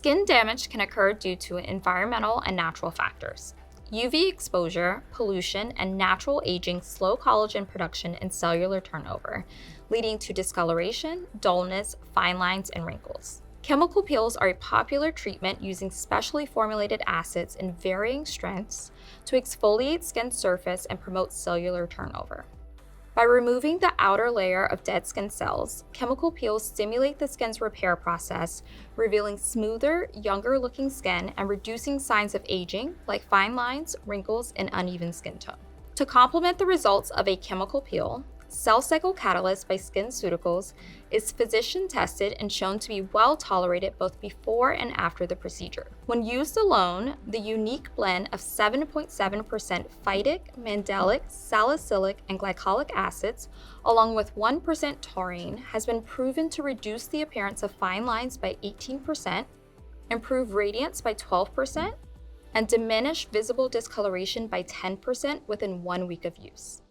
Skin damage can occur due to environmental and natural factors. UV exposure, pollution, and natural aging slow collagen production and cellular turnover, leading to discoloration, dullness, fine lines, and wrinkles. Chemical peels are a popular treatment using specially formulated acids in varying strengths to exfoliate skin surface and promote cellular turnover. By removing the outer layer of dead skin cells, chemical peels stimulate the skin's repair process, revealing smoother, younger-looking skin and reducing signs of aging like fine lines, wrinkles, and uneven skin tone. To complement the results of a chemical peel, Cell Cycle Catalyst by SkinCeuticals is physician-tested and shown to be well-tolerated both before and after the procedure. When used alone, the unique blend of 7.7% phytic, mandelic, salicylic, and glycolic acids, along with 1% taurine, has been proven to reduce the appearance of fine lines by 18%, improve radiance by 12%, and diminish visible discoloration by 10% within 1 week of use.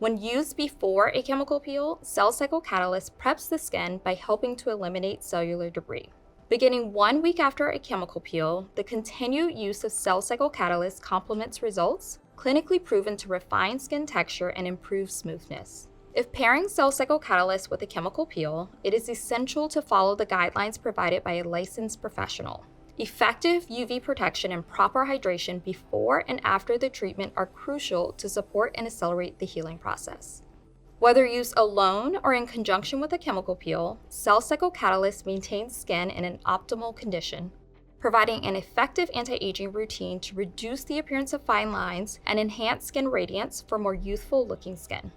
When used before a chemical peel, Cell Cycle Catalyst preps the skin by helping to eliminate cellular debris. Beginning 1 week after a chemical peel, the continued use of Cell Cycle Catalyst complements results clinically proven to refine skin texture and improve smoothness. If pairing Cell Cycle Catalyst with a chemical peel, it is essential to follow the guidelines provided by a licensed professional. Effective UV protection and proper hydration before and after the treatment are crucial to support and accelerate the healing process. Whether used alone or in conjunction with a chemical peel, Cell Cycle Catalyst maintains skin in an optimal condition, providing an effective anti-aging routine to reduce the appearance of fine lines and enhance skin radiance for more youthful-looking skin.